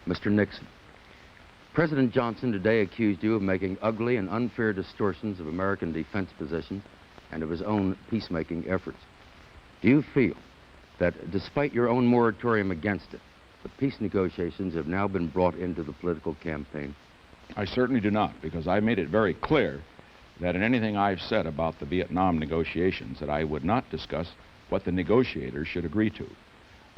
Mr. Nixon, President Johnson today accused you of making ugly and unfair distortions of American defense positions and of his own peacemaking efforts. Do you feel that despite your own moratorium against it, the peace negotiations have now been brought into the political campaign? I certainly do not, because I made it very clear that in anything I've said about the Vietnam negotiations that I would not discuss what the negotiators should agree to.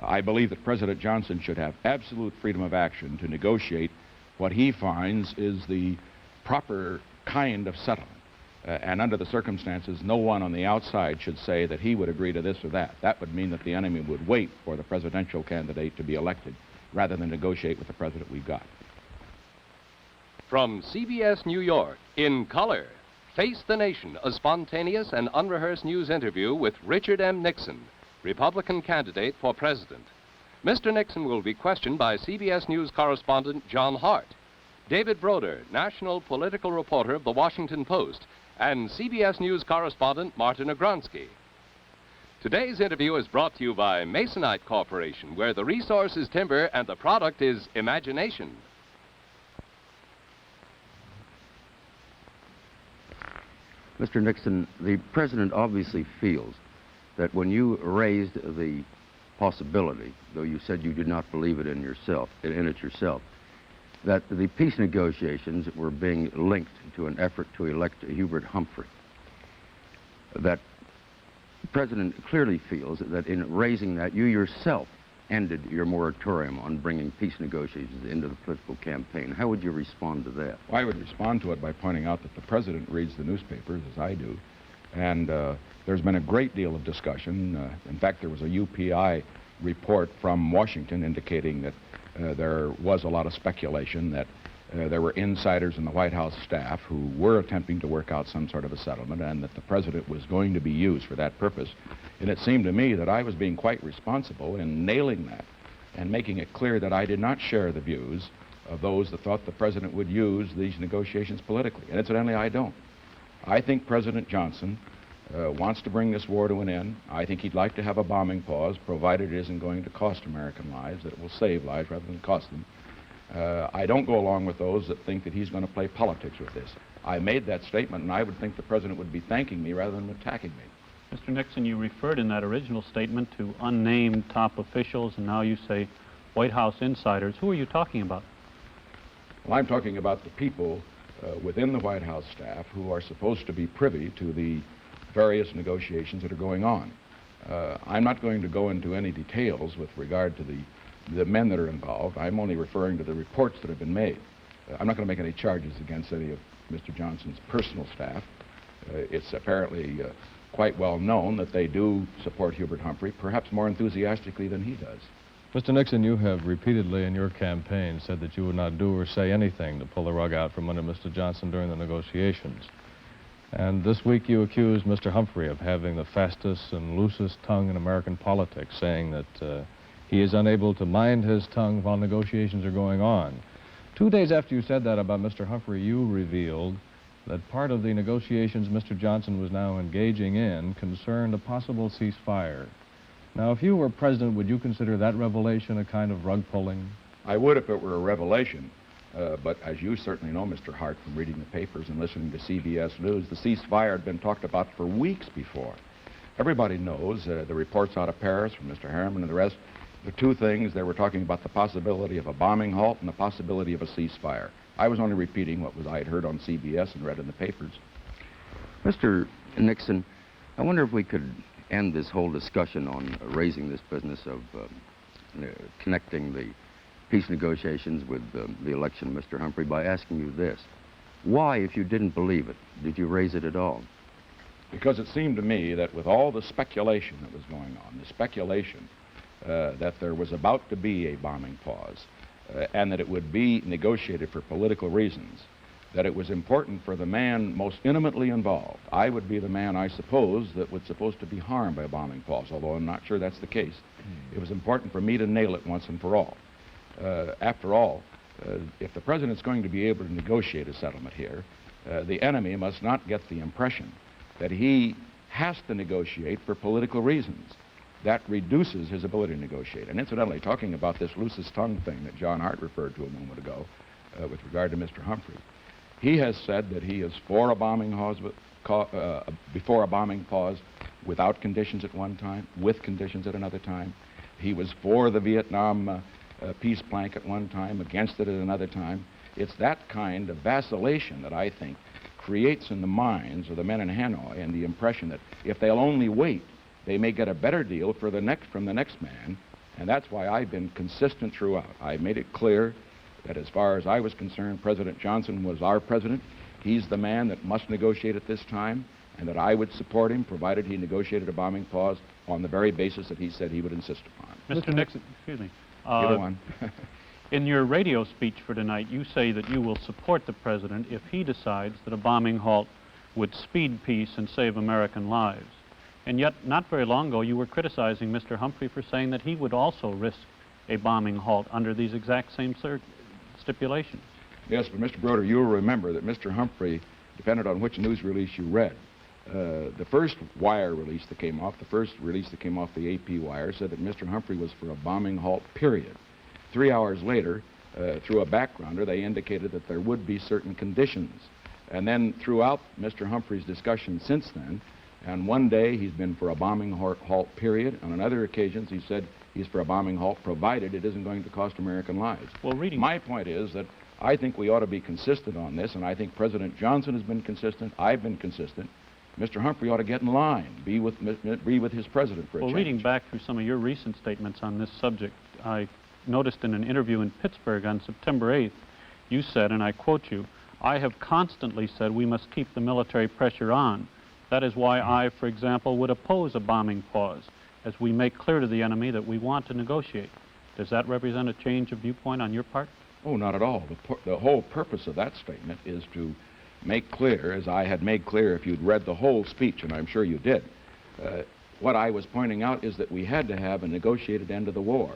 I believe that President Johnson should have absolute freedom of action to negotiate what he finds is the proper kind of settlement. And under the circumstances, no one on the outside should say that he would agree to this or that. That would mean that the enemy would wait for the presidential candidate to be elected rather than negotiate with the president we've got. From CBS New York, in color, Face the Nation, a spontaneous and unrehearsed news interview with Richard M. Nixon, Republican candidate for president. Mr. Nixon will be questioned by CBS News correspondent John Hart, David Broder, national political reporter of the Washington Post, and CBS News correspondent Martin Agronsky. Today's interview is brought to you by Masonite Corporation, where the resource is timber and the product is imagination. Mr. Nixon, the president obviously feels that when you raised the possibility, though you said you did not believe it in it yourself, that the peace negotiations were being linked to an effort to elect Hubert Humphrey. That the president clearly feels that in raising that, you yourself ended your moratorium on bringing peace negotiations into the political campaign. How would you respond to that? Well, I would respond to it by pointing out that the president reads the newspapers, as I do, and there's been a great deal of discussion. In fact, there was a UPI report from Washington indicating that there was a lot of speculation that there were insiders in the White House staff who were attempting to work out some sort of a settlement and that the president was going to be used for that purpose. And it seemed to me that I was being quite responsible in nailing that and making it clear that I did not share the views of those that thought the president would use these negotiations politically. And incidentally, I don't. I think President Johnson wants to bring this war to an end. I think he'd like to have a bombing pause, provided it isn't going to cost American lives, that it will save lives rather than cost them. I don't go along with those that think that he's going to play politics with this. I made that statement, and I would think the president would be thanking me rather than attacking me. Mr. Nixon, you referred in that original statement to unnamed top officials, and now you say White House insiders. Who are you talking about? Well, I'm talking about the people within the White House staff who are supposed to be privy to the various negotiations that are going on. I'm not going to go into any details with regard to the men that are involved. I'm only referring to the reports that have been made. I'm not going to make any charges against any of Mr. Johnson's personal staff. It's apparently quite well known that they do support Hubert Humphrey, perhaps more enthusiastically than he does. Mr. Nixon, you have repeatedly in your campaign said that you would not do or say anything to pull the rug out from under Mr. Johnson during the negotiations. And this week you accused Mr. Humphrey of having the fastest and loosest tongue in American politics, saying that he is unable to mind his tongue while negotiations are going on. 2 days after you said that about Mr. Humphrey, you revealed that part of the negotiations Mr. Johnson was now engaging in concerned a possible ceasefire. Now, if you were president, would you consider that revelation a kind of rug pulling? I would if it were a revelation. But as you certainly know, Mr. Hart, from reading the papers and listening to CBS News, the ceasefire had been talked about for weeks before. Everybody knows the reports out of Paris from Mr. Harriman and the rest. The two things, they were talking about the possibility of a bombing halt and the possibility of a ceasefire. I was only repeating what I had heard on CBS and read in the papers. Mr. Nixon, I wonder if we could end this whole discussion on raising this business of connecting the peace negotiations with the election of Mr. Humphrey by asking you this. Why, if you didn't believe it, did you raise it at all? Because it seemed to me that with all the speculation that was going on, the speculation that there was about to be a bombing pause and that it would be negotiated for political reasons, that it was important for the man most intimately involved. I would be the man, I suppose, that was supposed to be harmed by a bombing pause, although I'm not sure that's the case. It was important for me to nail it once and for all. After all, if the president's going to be able to negotiate a settlement here, the enemy must not get the impression that he has to negotiate for political reasons. that reduces his ability to negotiate. And incidentally, talking about this loosest tongue thing that John Hart referred to a moment ago with regard to Mr. Humphrey, he has said that he is for a bombing before a bombing pause without conditions at one time, with conditions at another time. He was for the Vietnam peace plank at one time, against it at another time. It's that kind of vacillation that I think creates in the minds of the men in Hanoi and the impression that if they'll only wait, they may get a better deal from the next man, and that's why I've been consistent throughout. I've made it clear that as far as I was concerned, President Johnson was our president. He's the man that must negotiate at this time, and that I would support him provided he negotiated a bombing pause on the very basis that he said he would insist upon. Mr. Nixon, excuse me. Either one. In your radio speech for tonight, you say that you will support the president if he decides that a bombing halt would speed peace and save American lives. And yet, not very long ago, you were criticizing Mr. Humphrey for saying that he would also risk a bombing halt under these exact same stipulations. Yes, but Mr. Broder, you'll remember that Mr. Humphrey, depended on which news release you read, the first wire release that came off, the first release that came off the AP wire, said that Mr. Humphrey was for a bombing halt, period. 3 hours later, through a backgrounder, they indicated that there would be certain conditions. And then throughout Mr. Humphrey's discussion since then, and one day he's been for a bombing halt, period. On other occasions, he said he's for a bombing halt, provided it isn't going to cost American lives. Well, My point is that I think we ought to be consistent on this, and I think President Johnson has been consistent. I've been consistent. Mr. Humphrey ought to get in line, be with his president for a change. Well, reading back through some of your recent statements on this subject, I noticed in an interview in Pittsburgh on September 8th, you said, and I quote you, "I have constantly said we must keep the military pressure on. That is why I, for example, would oppose a bombing pause, as we make clear to the enemy that we want to negotiate." Does that represent a change of viewpoint on your part? Oh, not at all. The whole purpose of that statement is to make clear, as I had made clear if you'd read the whole speech, and I'm sure you did, what I was pointing out is that we had to have a negotiated end of the war.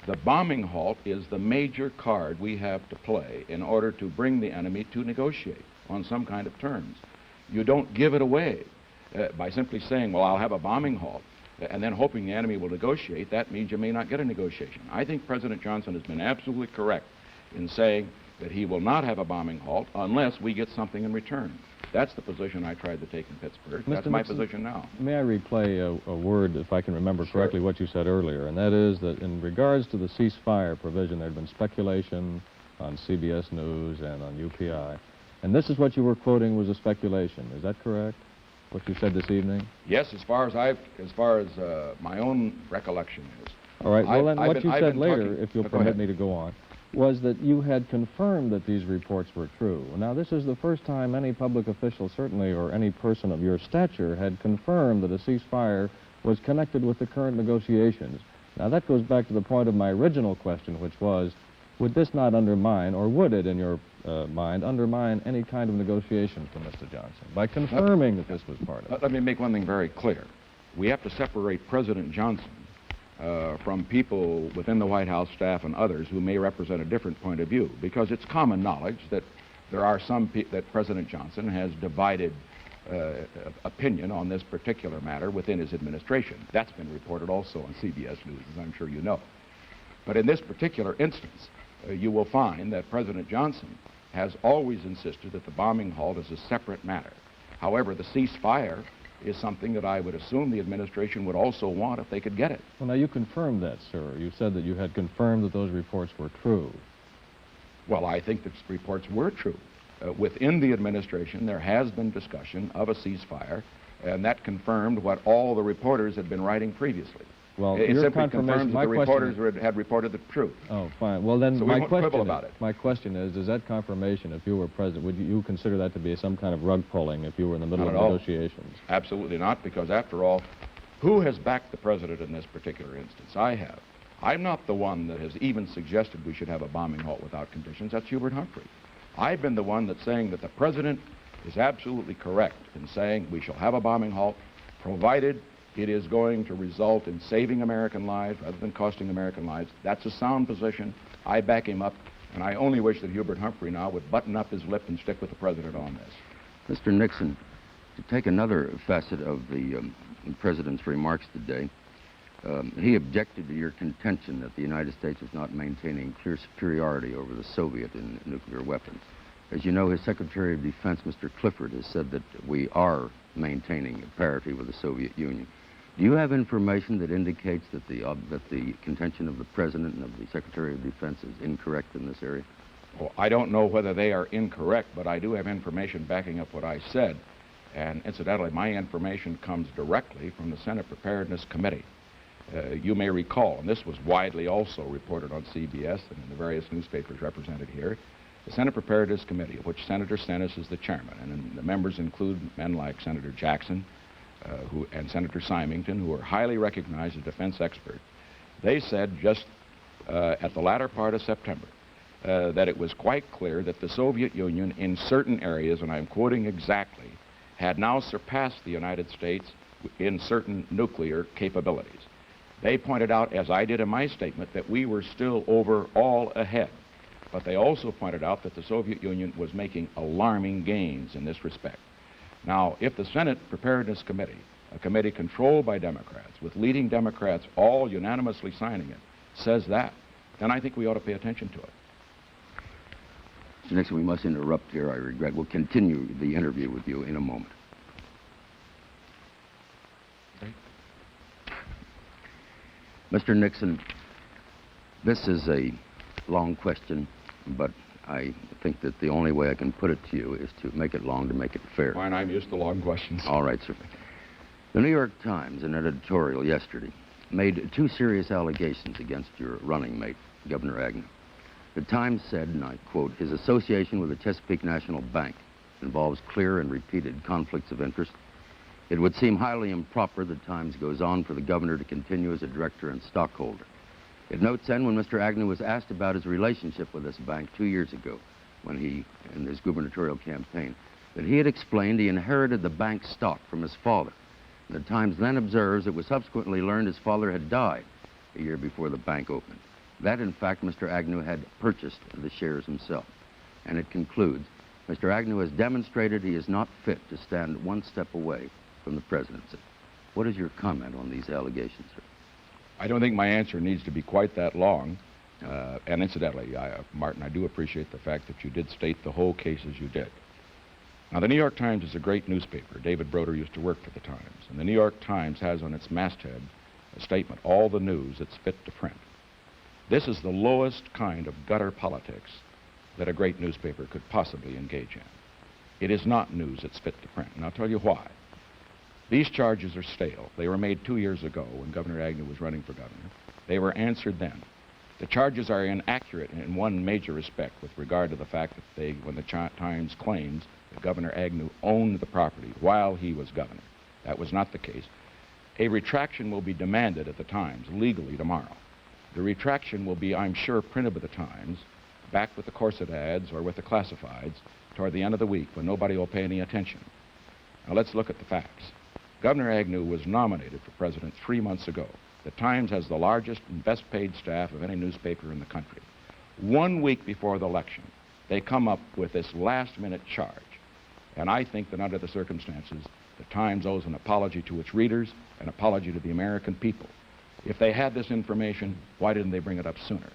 The bombing halt is the major card we have to play in order to bring the enemy to negotiate on some kind of terms. You don't give it away by simply saying, well, I'll have a bombing halt, and then hoping the enemy will negotiate. That means you may not get a negotiation. I think President Johnson has been absolutely correct in saying that he will not have a bombing halt unless we get something in return. That's the position I tried to take in Pittsburgh. That's my position now. May I replay a word, if I can remember correctly, what you said earlier, and that is that in regards to the ceasefire provision, there had been speculation on CBS News and on UPI, and this is what you were quoting was a speculation. Is that correct, what you said this evening? Yes, as far as my own recollection is. All right, well then what you said later, if you'll permit me to go on, was that you had confirmed that these reports were true. Now, this is the first time any public official, certainly, or any person of your stature, had confirmed that a ceasefire was connected with the current negotiations. Now, that goes back to the point of my original question, which was, would this not undermine, or would it, in your mind, undermine any kind of negotiations for Mr. Johnson, by confirming that this was part of it? Let me make one thing very clear. We have to separate President Johnson from people within the White House staff and others who may represent a different point of view, because it's common knowledge that there are that President Johnson has divided opinion on this particular matter within his administration. That's been reported also on CBS News, as I'm sure you know. But in this particular instance, you will find that President Johnson has always insisted that the bombing halt is a separate matter. However, the ceasefire is something that I would assume the administration would also want if they could get it. Well, now, you confirmed that, sir. You said that you had confirmed that those reports were true. Well, I think that reports were true. Within the administration, there has been discussion of a ceasefire, and that confirmed what all the reporters had been writing previously. Well, it your simply confirmation, confirms that the reporters had reported the truth. Oh, fine. Well, then So we won't quibble about it. My question is, does that confirmation, if you were president, would you consider that to be some kind of rug pulling if you were in the middle of negotiations? Absolutely not, because after all, who has backed the president in this particular instance? I have. I'm not the one that has even suggested we should have a bombing halt without conditions. That's Hubert Humphrey. I've been the one that's saying that the president is absolutely correct in saying we shall have a bombing halt, provided it is going to result in saving American lives rather than costing American lives. That's a sound position. I back him up, and I only wish that Hubert Humphrey now would button up his lip and stick with the president on this. Mr. Nixon, to take another facet of the president's remarks today, He objected to your contention that the United States was not maintaining clear superiority over the Soviet in nuclear weapons. As you know, his Secretary of Defense, Mr. Clifford, has said that we are maintaining parity with the Soviet Union. Do you have information that indicates that the contention of the President and of the Secretary of Defense is incorrect in this area? Well, I don't know whether they are incorrect, but I do have information backing up what I said. And incidentally, my information comes directly from the Senate Preparedness Committee. You may recall, and this was widely also reported on CBS and in the various newspapers represented here, the Senate Preparedness Committee, of which Senator Stennis is the chairman, and the members include men like Senator Jackson and Senator Symington, who are highly recognized as defense experts. They said just at the latter part of September that it was quite clear that the Soviet Union in certain areas, and I'm quoting exactly, had now surpassed the United States in certain nuclear capabilities. They pointed out, as I did in my statement, that we were still overall ahead. But they also pointed out that the Soviet Union was making alarming gains in this respect. Now, if the Senate Preparedness Committee, a committee controlled by Democrats, with leading Democrats all unanimously signing it, says that, then I think we ought to pay attention to it. Mr. Nixon, we must interrupt here, I regret. We'll continue the interview with you in a moment. Mr. Nixon, this is a long question, but I think that the only way I can put it to you is to make it long to make it fair. Fine, I'm used to long questions. All right, sir. The New York Times, in an editorial yesterday, made two serious allegations against your running mate, Governor Agnew. The Times said, and I quote, his association with the Chesapeake National Bank involves clear and repeated conflicts of interest. It would seem highly improper, the Times goes on, for the governor to continue as a director and stockholder. It notes then when Mr. Agnew was asked about his relationship with this bank 2 years ago, when he, in his gubernatorial campaign, that he had explained he inherited the bank stock from his father. The Times then observes it was subsequently learned his father had died a year before the bank opened. That, in fact, Mr. Agnew had purchased the shares himself. And it concludes, Mr. Agnew has demonstrated he is not fit to stand one step away from the presidency. What is your comment on these allegations, sir? I don't think my answer needs to be quite that long. And incidentally, Martin, I do appreciate the fact that you did state the whole case as you did. Now, the New York Times is a great newspaper. David Broder used to work for the Times. And the New York Times has on its masthead a statement, all the news that's fit to print. This is the lowest kind of gutter politics that a great newspaper could possibly engage in. It is not news that's fit to print, and I'll tell you why. These charges are stale. They were made 2 years ago when Governor Agnew was running for governor. They were answered then. The charges are inaccurate in one major respect with regard to the fact that when the Times claims that Governor Agnew owned the property while he was governor. That was not the case. A retraction will be demanded at the Times legally tomorrow. The retraction will be, I'm sure, printed by the Times, back with the corset ads or with the classifieds toward the end of the week when nobody will pay any attention. Now let's look at the facts. Governor Agnew was nominated for president 3 months ago. The Times has the largest and best paid staff of any newspaper in the country. 1 week before the election, they come up with this last-minute charge. And I think that under the circumstances, the Times owes an apology to its readers, an apology to the American people. If they had this information, why didn't they bring it up sooner?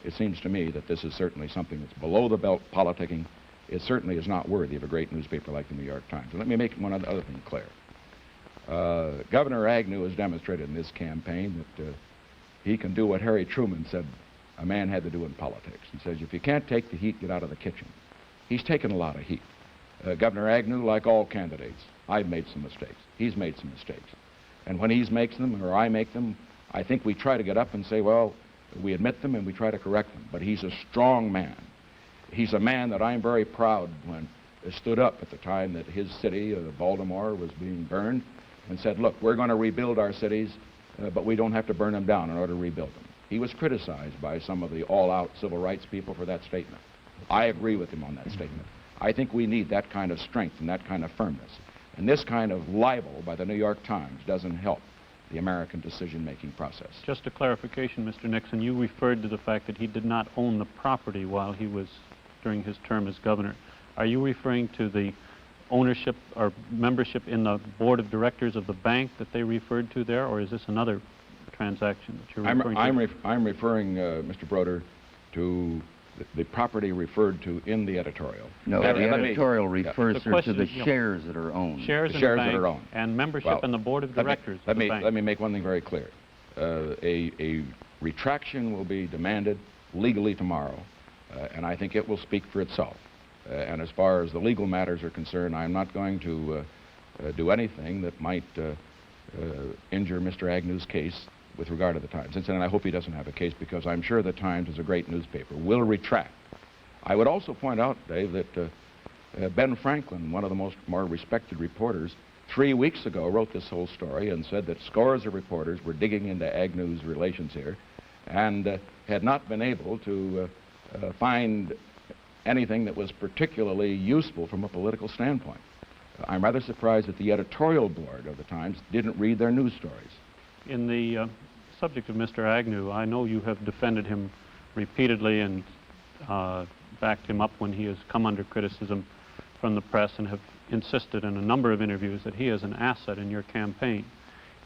It seems to me that this is certainly something that's below the belt politicking. It certainly is not worthy of a great newspaper like the New York Times. And let me make one other thing clear. Governor Agnew has demonstrated in this campaign that he can do what Harry Truman said a man had to do in politics. He says, if you can't take the heat, get out of the kitchen. He's taken a lot of heat. Governor Agnew, like all candidates, I've made some mistakes. He's made some mistakes. And when he makes them or I make them, I think we try to get up and say, well, we admit them and we try to correct them. But he's a strong man. He's a man that I'm very proud when stood up at the time that his city, Baltimore, was being burned and said, look, we're going to rebuild our cities, but we don't have to burn them down in order to rebuild them. He was criticized by some of the all-out civil rights people for that statement. I agree with him on that statement. I think we need that kind of strength and that kind of firmness. And this kind of libel by the New York Times doesn't help the American decision-making process. Just a clarification, Mr. Nixon, you referred to the fact that he did not own the property while he was during his term as governor. Are you referring to the ownership or membership in the board of directors of the bank that they referred to there, or is this another transaction that you're referring to? I'm referring, Mr. Broder, to the property referred to in the editorial. No, the editorial refers, The sir, to question the is, shares that are owned. Shares The in shares the that bank are owned. and membership Well, in the board of directors of the bank. Let me make one thing very clear. A retraction will be demanded legally tomorrow, and I think it will speak for itself. And as far as the legal matters are concerned, I'm not going to do anything that might injure Mr. Agnew's case with regard to the Times. Incidentally, I hope he doesn't have a case, because I'm sure the Times is a great newspaper, will retract. I would also point out, Dave, that Ben Franklin, one of the more respected reporters, 3 weeks ago wrote this whole story and said that scores of reporters were digging into Agnew's relations here and had not been able to find anything that was particularly useful from a political standpoint. I'm rather surprised that the editorial board of the Times didn't read their news stories. In the subject of Mr. Agnew, I know you have defended him repeatedly and backed him up when he has come under criticism from the press, and have insisted in a number of interviews that he is an asset in your campaign.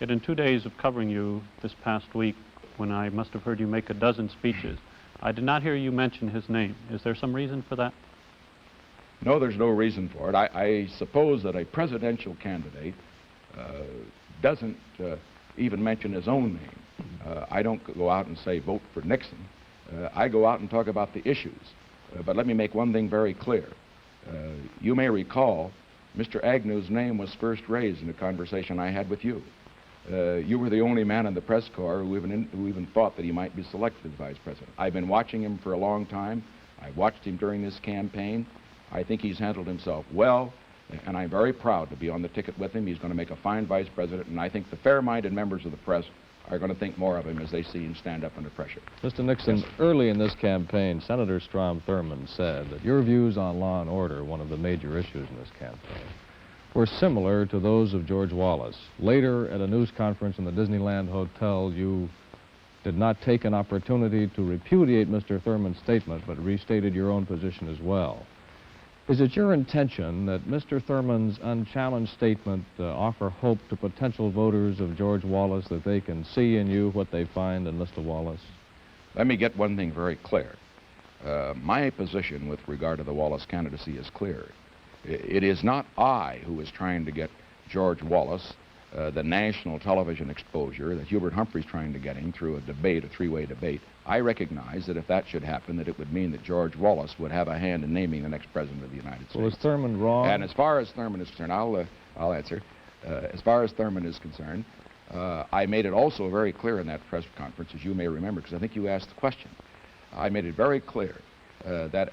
Yet in 2 days of covering you this past week, when I must have heard you make a dozen speeches, I did not hear you mention his name. Is there some reason for that? No, there's no reason for it. I suppose that a presidential candidate doesn't even mention his own name. I don't go out and say, vote for Nixon. I go out and talk about the issues. But let me make one thing very clear. You may recall Mr. Agnew's name was first raised in a conversation I had with you. You were the only man in the press corps who even thought that he might be selected as vice president. I've been watching him for a long time. I watched him during this campaign. I think he's handled himself well, and I'm very proud to be on the ticket with him. He's going to make a fine vice president, and I think the fair-minded members of the press are going to think more of him as they see him stand up under pressure. Mr. Nixon, yes, early in this campaign, Senator Strom Thurmond said that your views on law and order, one of the major issues in this campaign, were similar to those of George Wallace. Later, at a news conference in the Disneyland Hotel, you did not take an opportunity to repudiate Mr. Thurmond's statement, but restated your own position as well. Is it your intention that Mr. Thurmond's unchallenged statement offer hope to potential voters of George Wallace, that they can see in you what they find in Mr. Wallace? Let me get one thing very clear. My position with regard to the Wallace candidacy is clear. It is not I who is trying to get George Wallace the national television exposure that Hubert Humphrey's trying to get him through a debate, a three-way debate. I recognize that if that should happen, that it would mean that George Wallace would have a hand in naming the next president of the United States. Well, is Thurmond wrong? And as far as Thurmond is concerned, I'll answer. As far as Thurmond is concerned, I made it also very clear in that press conference, as you may remember, because I think you asked the question. I made it very clear that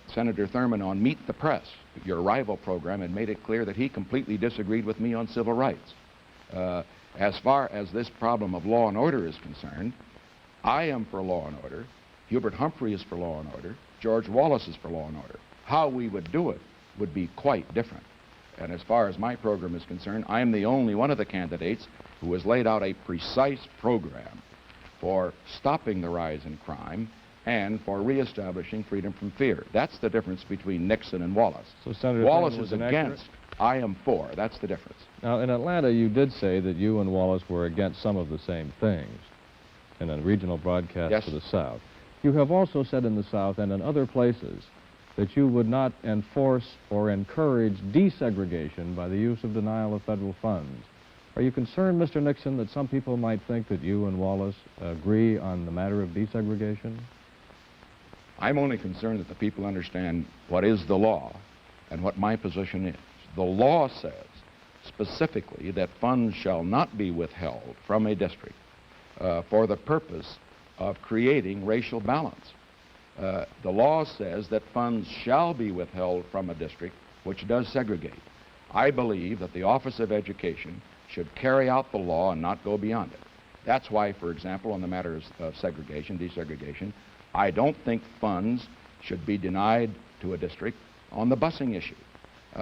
Senator Thurmond on Meet the Press, your rival program, had made it clear that he completely disagreed with me on civil rights. As far as this problem of law and order is concerned, I am for law and order. Hubert Humphrey is for law and order. George Wallace is for law and order. How we would do it would be quite different. And as far as my program is concerned, I am the only one of the candidates who has laid out a precise program for stopping the rise in crime and for reestablishing freedom from fear. That's the difference between Nixon and Wallace. So Senator Wallace Thurmond is was against, I am for. That's the difference. Now, in Atlanta, you did say that you and Wallace were against some of the same things in a regional broadcast Yes. to the South. You have also said in the South and in other places that you would not enforce or encourage desegregation by the use of denial of federal funds. Are you concerned, Mr. Nixon, that some people might think that you and Wallace agree on the matter of desegregation? I'm only concerned that the people understand what is the law and what my position is. The law says specifically that funds shall not be withheld from a district for the purpose of creating racial balance. The law says that funds shall be withheld from a district which does segregate. I believe that the Office of Education should carry out the law and not go beyond it. That's why, for example, on the matter of segregation, desegregation, I don't think funds should be denied to a district on the busing issue.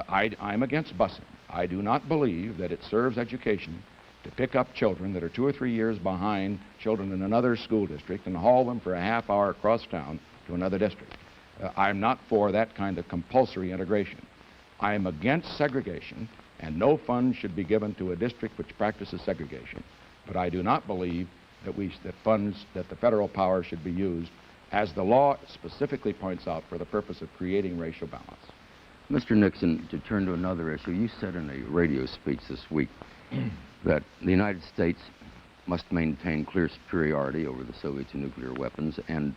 I'm against busing. I do not believe that it serves education to pick up children that are 2 or 3 years behind children in another school district and haul them for a half hour across town to another district. I'm not for that kind of compulsory integration. I am against segregation, and no funds should be given to a district which practices segregation. But I do not believe that funds, that the federal power should be used, as the law specifically points out, for the purpose of creating racial balance. Mr. Nixon, to turn to another issue, you said in a radio speech this week that the United States must maintain clear superiority over the Soviets in nuclear weapons, and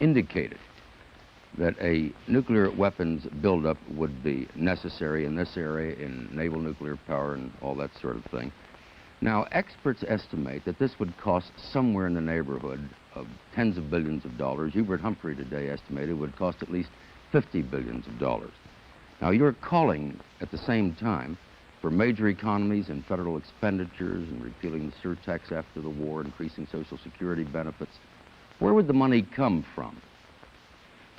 indicated that a nuclear weapons buildup would be necessary in this area, in naval nuclear power and all that sort of thing. Now, experts estimate that this would cost somewhere in the neighborhood of tens of billions of dollars. Hubert Humphrey today estimated it would cost at least 50 billions of dollars. Now, you're calling at the same time for major economies in federal expenditures and repealing the surtax after the war, increasing Social Security benefits. Where would the money come from?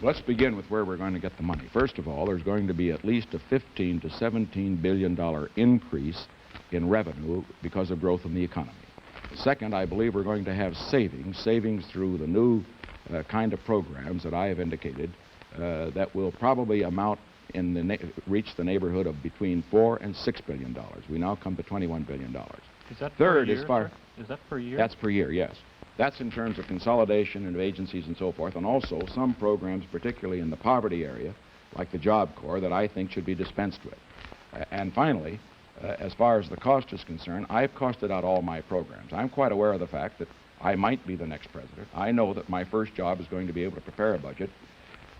Let's begin with where we're going to get the money. First of all, there's going to be at least a $15 to $17 billion increase in revenue because of growth in the economy. Second, I believe we're going to have savings through the new kind of programs that I have indicated that will probably amount reach the neighborhood of between $4 and $6 billion. We now come to $21 billion. Is that Third, per year, as far sir? Is that per year? That's per year, yes. That's in terms of consolidation of agencies and so forth, and also some programs, particularly in the poverty area, like the Job Corps, that I think should be dispensed with. And finally, as far as the cost is concerned, I've costed out all my programs. I'm quite aware of the fact that I might be the next president. I know that my first job is going to be able to prepare a budget.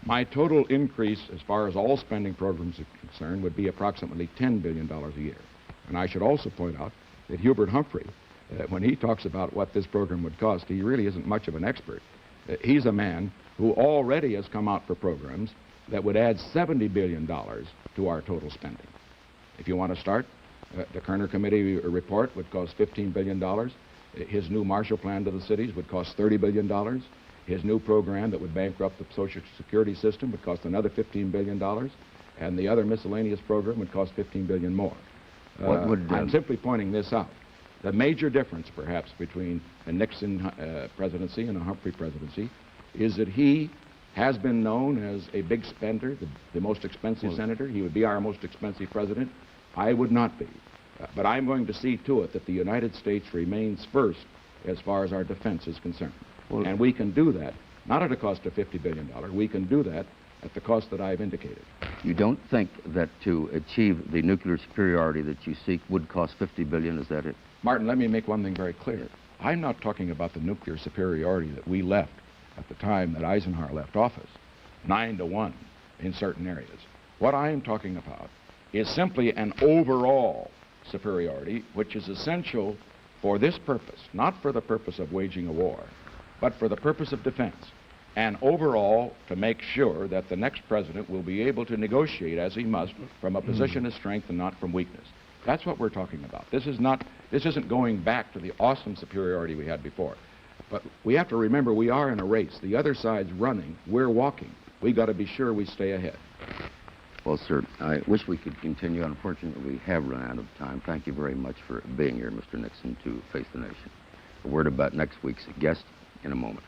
My total increase, as far as all spending programs are concerned, would be approximately $10 billion a year. And I should also point out that Hubert Humphrey, when he talks about what this program would cost, he really isn't much of an expert. He's a man who already has come out for programs that would add $70 billion to our total spending. If you want to start, the Kerner Committee report would cost $15 billion. His new Marshall Plan to the cities would cost $30 billion. His new program that would bankrupt the Social Security system would cost another $15 billion. And the other miscellaneous program would cost $15 billion more. I'm simply pointing this out. The major difference, perhaps, between a Nixon presidency and a Humphrey presidency is that he has been known as a big spender, the most expensive senator. He would be our most expensive president. I would not be. But I'm going to see to it that the United States remains first as far as our defense is concerned. And we can do that, not at a cost of $50 billion. We can do that at the cost that I've indicated. You don't think that to achieve the nuclear superiority that you seek would cost $50 billion, is that it? Martin, let me make one thing very clear. I'm not talking about the nuclear superiority that we left at the time that Eisenhower left office, 9-1 in certain areas. What I am talking about is simply an overall superiority, which is essential for this purpose, not for the purpose of waging a war, but for the purpose of defense, and overall to make sure that the next president will be able to negotiate as he must from a position of strength and not from weakness. That's what we're talking about. This isn't going back to the awesome superiority we had before. But we have to remember we are in a race. The other side's running, we're walking. We've got to be sure we stay ahead. Well, sir, I wish we could continue. Unfortunately, we have run out of time. Thank you very much for being here, Mr. Nixon, to Face the Nation. A word about next week's guest in a moment.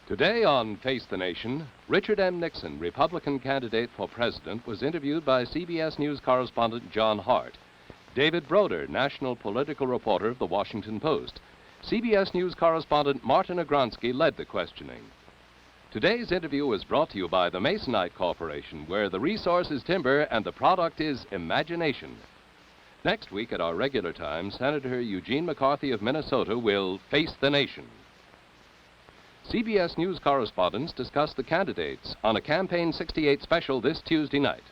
Today on Face the Nation, Richard M. Nixon, Republican candidate for president, was interviewed by CBS News correspondent John Hart. David Broder, national political reporter of the Washington Post. CBS News correspondent Martin Agronsky led the questioning. Today's interview was brought to you by the Masonite Corporation, where the resource is timber and the product is imagination. Next week at our regular time, Senator Eugene McCarthy of Minnesota will face the nation. CBS News correspondents discuss the candidates on a Campaign 68 special this Tuesday night.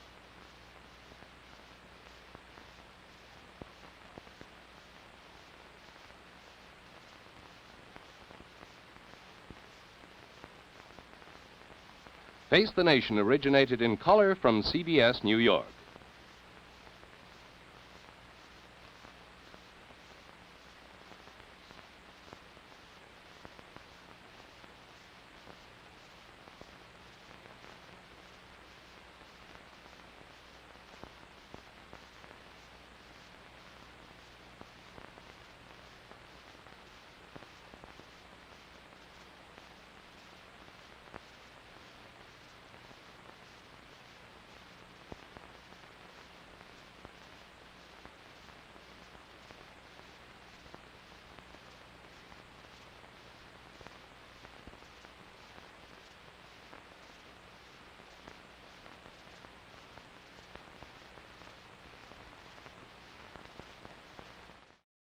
Face the Nation originated in color from CBS New York.